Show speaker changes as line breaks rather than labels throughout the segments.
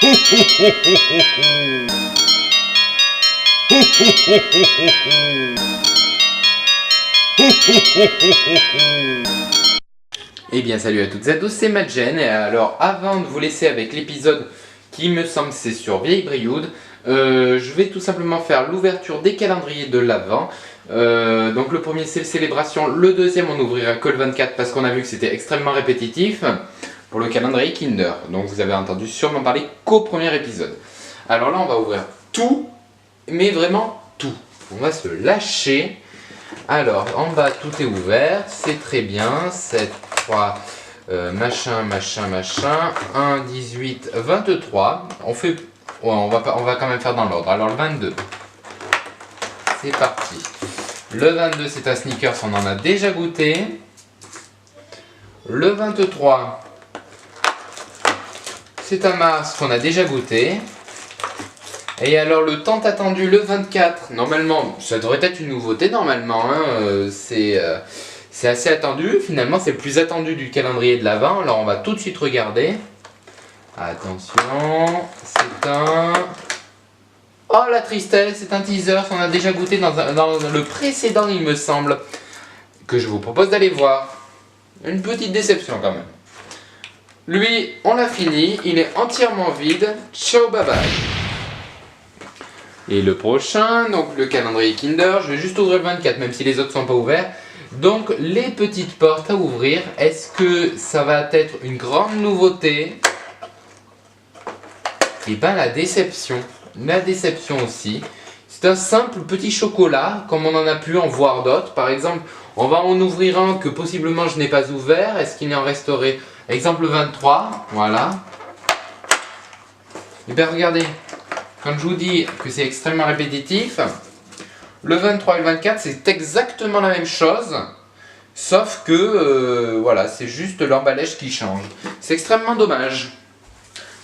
Eh bien salut à toutes et à tous, c'est Madjen. Et alors avant de vous laisser avec l'épisode qui me semble c'est sur Vieille Brioude, je vais tout simplement faire l'ouverture des calendriers de l'Avent. Donc le premier c'est Célébration, le deuxième on ouvrira que le 24 parce qu'on a vu que c'était extrêmement répétitif pour le calendrier Kinder. Donc vous avez entendu sûrement parler qu'au premier épisode. Alors là on va ouvrir tout, mais vraiment tout. On va se lâcher. Alors en bas tout est ouvert, c'est très bien, 7, 3, machin, 1, 18, 23. On va quand même faire dans l'ordre. Alors le 22, c'est parti. Le 22 c'est un sneakers, on en a déjà goûté. Le 23, c'est un Mars qu'on a déjà goûté. Et alors le tant attendu, le 24, normalement, ça devrait être une nouveauté normalement, hein, c'est assez attendu, finalement c'est le plus attendu du calendrier de l'Avent. Alors on va tout de suite regarder. Attention, c'est un... Oh la tristesse, c'est un teaser, on a déjà goûté dans le précédent il me semble, que je vous propose d'aller voir. Une petite déception quand même. Lui, on l'a fini, il est entièrement vide, ciao bye bye. Et le prochain, donc le calendrier Kinder, je vais juste ouvrir le 24 même si les autres sont pas ouverts. Donc les petites portes à ouvrir, est-ce que ça va être une grande nouveauté? Et bien la déception aussi. C'est un simple petit chocolat, comme on en a pu en voir d'autres. Par exemple, on va en ouvrir un que possiblement je n'ai pas ouvert. Est-ce qu'il en resterait? Exemple 23, voilà. Et bien regardez. Quand je vous dis que c'est extrêmement répétitif, le 23 et le 24 c'est exactement la même chose, sauf que voilà, c'est juste l'emballage qui change. C'est extrêmement dommage.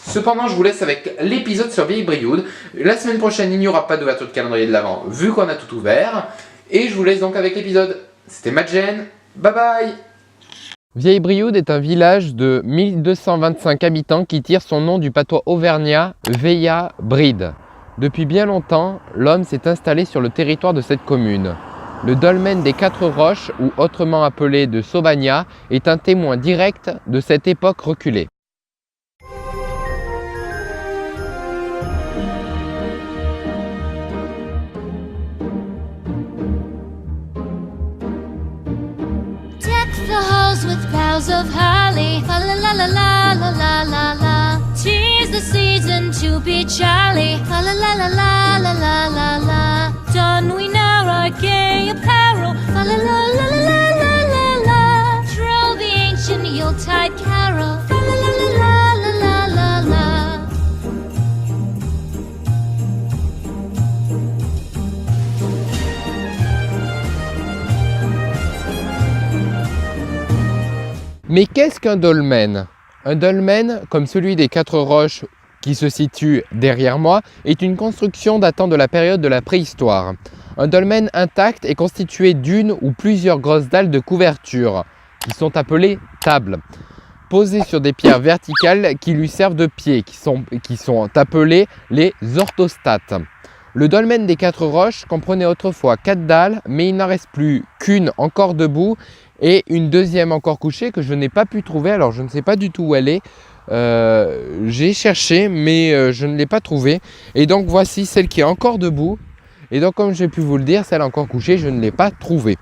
Cependant, je vous laisse avec l'épisode sur Vieille Brioude. La semaine prochaine, il n'y aura pas d'ouverture de calendrier de l'Avent, vu qu'on a tout ouvert. Et je vous laisse donc avec l'épisode. C'était Madjen, bye bye.
Vieille Brioude est un village de 1225 habitants qui tire son nom du patois auvergnat Veia Bride. Depuis bien longtemps, l'homme s'est installé sur le territoire de cette commune. Le dolmen des Quatre Roches, ou autrement appelé de Saubagna, est un témoin direct de cette époque reculée.
With boughs of holly, fa la la la la la la la la. 'Tis the season to be jolly, fa la la la la la la la la. Don we now our gay apparel, fa la la la la la la la. Troll the ancient Yuletide carol, fa la la la la la la la.
Mais qu'est-ce qu'un dolmen? Un dolmen, comme celui des Quatre Roches qui se situe derrière moi, est une construction datant de la période de la préhistoire. Un dolmen intact est constitué d'une ou plusieurs grosses dalles de couverture, qui sont appelées tables, posées sur des pierres verticales qui lui servent de pieds, qui sont appelées les orthostates. Le dolmen des Quatre Roches comprenait autrefois 4 dalles, mais il n'en reste plus qu'une encore debout et une deuxième encore couchée que je n'ai pas pu trouver. Alors je ne sais pas du tout où elle est. J'ai cherché mais je ne l'ai pas trouvée. Et donc voici celle qui est encore debout. Et donc comme j'ai pu vous le dire, celle encore couchée, je ne l'ai pas trouvée.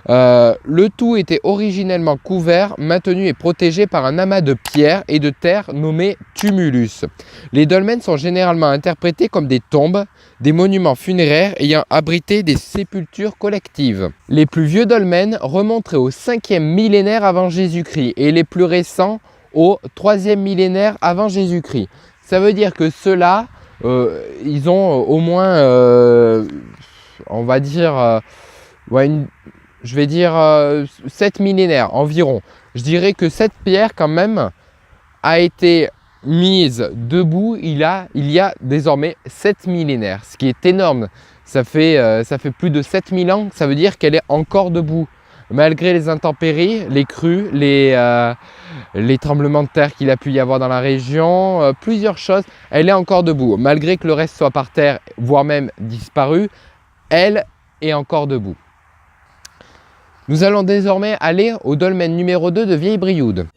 Le tout était originellement couvert, maintenu et protégé par un amas de pierres et de terre nommé tumulus. Les dolmens sont généralement interprétés comme des tombes, des monuments funéraires ayant abrité des sépultures collectives. Les plus vieux dolmens remonteraient au 5e millénaire avant Jésus-Christ et les plus récents au 3e millénaire avant Jésus-Christ. Ça veut dire que ceux-là, ils ont au moins, on va dire, je vais dire 7 millénaires environ. Je dirais que cette pierre quand même a été mise debout il y a désormais 7 millénaires, ce qui est énorme. Ça fait plus de 7000 ans, ça veut dire qu'elle est encore debout. Malgré les intempéries, les crues, les tremblements de terre qu'il a pu y avoir dans la région, plusieurs choses. Elle est encore debout, malgré que le reste soit par terre, voire même disparu, elle est encore debout. Nous allons désormais aller au dolmen numéro 2 de Vieille-Brioude.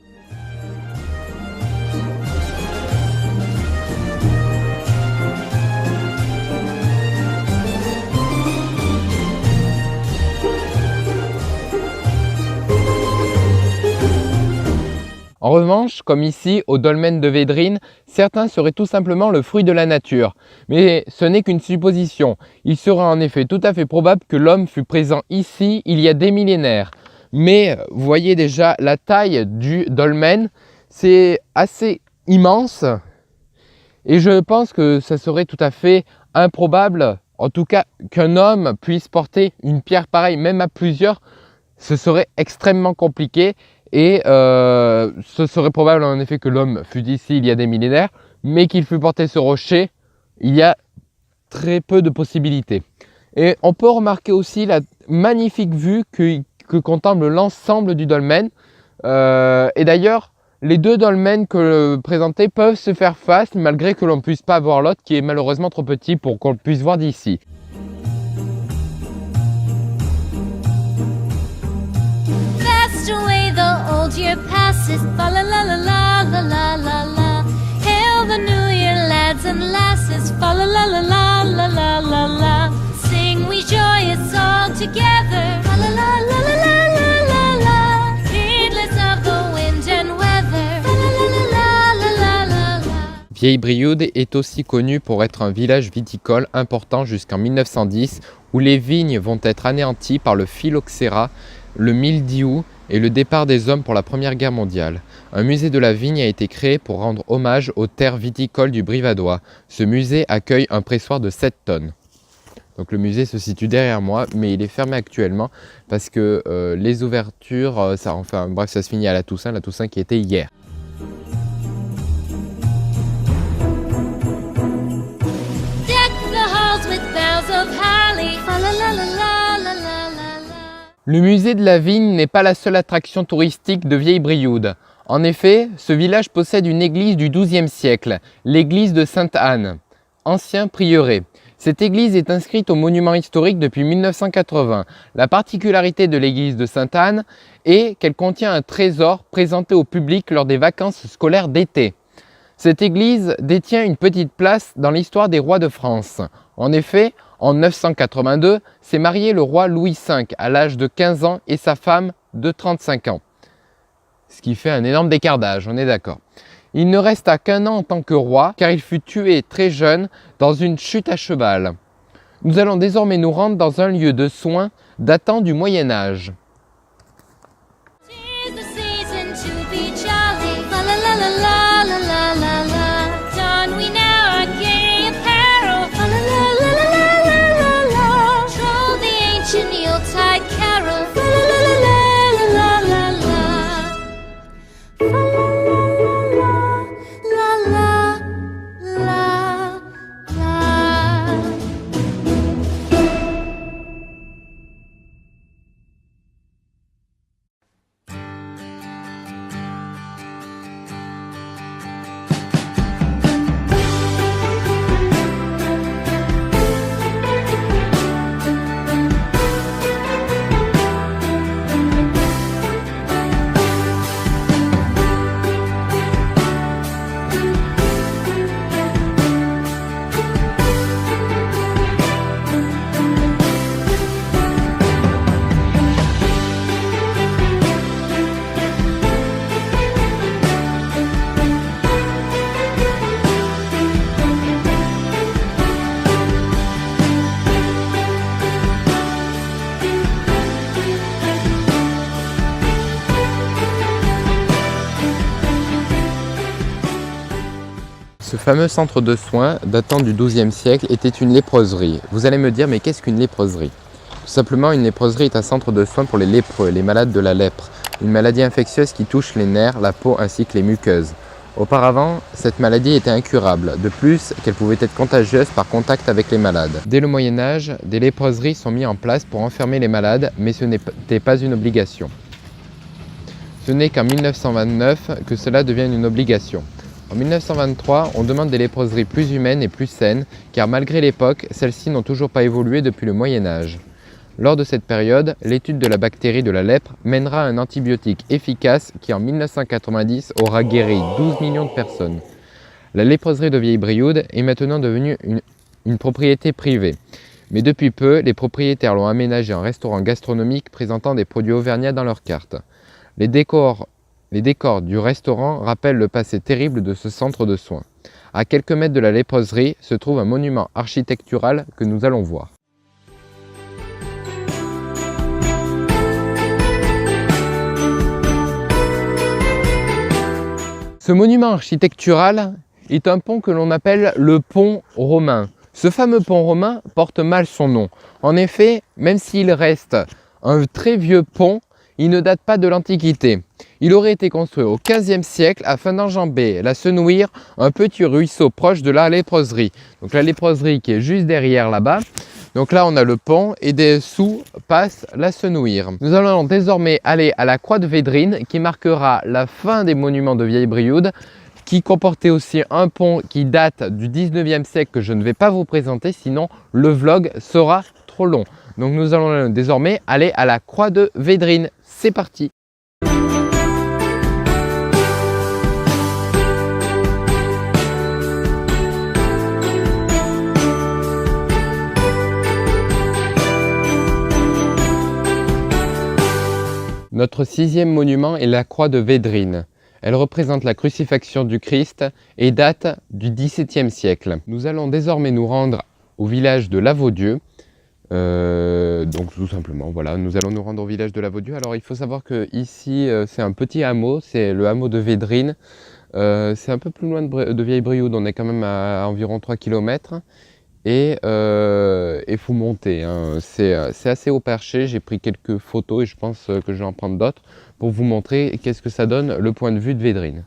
En revanche, comme ici au dolmen de Védrines, certains seraient tout simplement le fruit de la nature. Mais ce n'est qu'une supposition. Il serait en effet tout à fait probable que l'homme fut présent ici il y a des millénaires. Mais vous voyez déjà la taille du dolmen, c'est assez immense. Et je pense que ça serait tout à fait improbable, en tout cas qu'un homme puisse porter une pierre pareille, même à plusieurs, ce serait extrêmement compliqué. Et ce serait probable en effet que l'homme fût ici il y a des millénaires, mais qu'il fût porté ce rocher, il y a très peu de possibilités. Et on peut remarquer aussi la magnifique vue que contemple l'ensemble du dolmen. Et d'ailleurs, les deux dolmens que présentés peuvent se faire face, malgré que l'on ne puisse pas voir l'autre, qui est malheureusement trop petit pour qu'on le puisse voir d'ici.
Year passes, fa la la la la la la la la. Hail the new year, lads and lasses, fa la la la la la la la la. Sing we joyous all together, fa la la la la la la la la. Heedless of the wind and weather, fa la la la la la la la.
Vieille-Brioude est aussi connue pour être un village viticole important jusqu'en 1910, où les vignes vont être anéanties par le phylloxéra, le mildiou et le départ des hommes pour la Première Guerre mondiale. Un musée de la vigne a été créé pour rendre hommage aux terres viticoles du Brivadois. Ce musée accueille un pressoir de 7 tonnes. Donc le musée se situe derrière moi, mais il est fermé actuellement parce que les ouvertures, ça se finit à la Toussaint qui était hier.
Deck the halls with boughs of holly, fa la la la la.
Le musée de la vigne n'est pas la seule attraction touristique de Vieille-Brioude. En effet, ce village possède une église du XIIe siècle, l'église de Sainte-Anne, ancien prieuré. Cette église est inscrite au monument historique depuis 1980. La particularité de l'église de Sainte-Anne est qu'elle contient un trésor présenté au public lors des vacances scolaires d'été. Cette église détient une petite place dans l'histoire des rois de France. En effet, en 982, s'est marié le roi Louis V à l'âge de 15 ans et sa femme de 35 ans. Ce qui fait un énorme décart d'âge, on est d'accord. Il ne resta qu'un an en tant que roi, car il fut tué très jeune dans une chute à cheval. Nous allons désormais nous rendre dans un lieu de soins datant du Moyen Âge. Ce fameux centre de soins datant du XIIe siècle était une léproserie. Vous allez me dire, mais qu'est-ce qu'une léproserie? Tout simplement, une léproserie est un centre de soins pour les lépreux, les malades de la lèpre, une maladie infectieuse qui touche les nerfs, la peau ainsi que les muqueuses. Auparavant, cette maladie était incurable, de plus qu'elle pouvait être contagieuse par contact avec les malades. Dès le Moyen-Âge, des léproseries sont mises en place pour enfermer les malades, mais ce n'était pas une obligation. Ce n'est qu'en 1929 que cela devient une obligation. En 1923, on demande des léproseries plus humaines et plus saines, car malgré l'époque, celles-ci n'ont toujours pas évolué depuis le Moyen-Âge. Lors de cette période, l'étude de la bactérie de la lèpre mènera à un antibiotique efficace qui en 1990 aura guéri 12 millions de personnes. La léproserie de Vieille-Brioude est maintenant devenue une propriété privée. Mais depuis peu, les propriétaires l'ont aménagé en restaurant gastronomique présentant des produits auvergnats dans leurs cartes. Les décors du restaurant rappellent le passé terrible de ce centre de soins. À quelques mètres de la léproserie se trouve un monument architectural que nous allons voir. Ce monument architectural est un pont que l'on appelle le pont romain. Ce fameux pont romain porte mal son nom. En effet, même s'il reste un très vieux pont, il ne date pas de l'Antiquité. Il aurait été construit au XVe siècle afin d'enjamber la Senouire, un petit ruisseau proche de la léproserie. Donc la léproserie qui est juste derrière là-bas. Donc là on a le pont et dessous passe la Senouire. Nous allons désormais aller à la croix de Védrine qui marquera la fin des monuments de Vieille-Brioude, qui comportait aussi un pont qui date du 19e siècle que je ne vais pas vous présenter, sinon le vlog sera trop long. Donc nous allons désormais aller à la croix de Védrine. C'est parti! Notre sixième monument est la croix de Védrine. Elle représente la crucifixion du Christ et date du XVIIe siècle. Nous allons désormais nous rendre au village de Lavaudieu. Donc tout simplement, voilà, nous allons nous rendre au village de Lavaudieu. Alors il faut savoir que ici c'est un petit hameau, c'est le hameau de Védrine. C'est un peu plus loin de Vieille-Brioude, on est quand même à environ 3 km. Et il faut monter, hein. C'est assez haut perché, j'ai pris quelques photos et je pense que je vais en prendre d'autres pour vous montrer qu'est-ce que ça donne le point de vue de Védrine.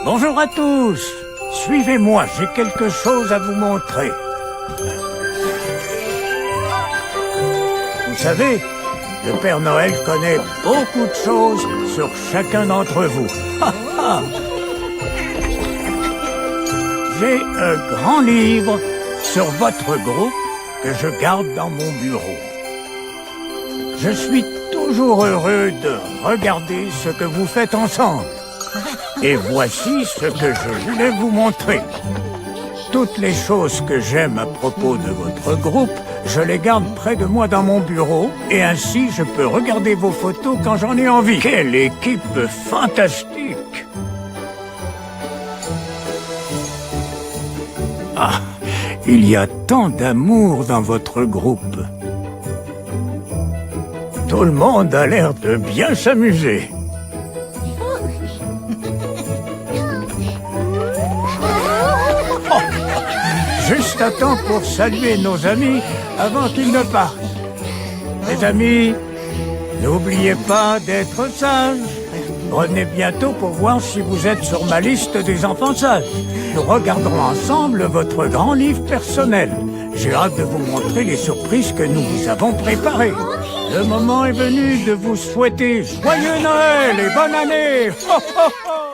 Bonjour à tous, suivez-moi, j'ai quelque chose à vous montrer. Vous savez, le Père Noël connaît beaucoup de choses sur chacun d'entre vous. J'ai un grand livre sur votre groupe que je garde dans mon bureau. Je suis toujours heureux de regarder ce que vous faites ensemble. Et voici ce que je voulais vous montrer. Toutes les choses que j'aime à propos de votre groupe, je les garde près de moi dans mon bureau, et ainsi je peux regarder vos photos quand j'en ai envie. Quelle équipe fantastique! Ah, il y a tant d'amour dans votre groupe. Tout le monde a l'air de bien s'amuser. Juste à temps pour saluer nos amis avant qu'ils ne partent. Mes amis, n'oubliez pas d'être sages. Revenez bientôt pour voir si vous êtes sur ma liste des enfants sages. Nous regarderons ensemble votre grand livre personnel. J'ai hâte de vous montrer les surprises que nous vous avons préparées. Le moment est venu de vous souhaiter joyeux Noël et bonne année. Ho, ho, ho.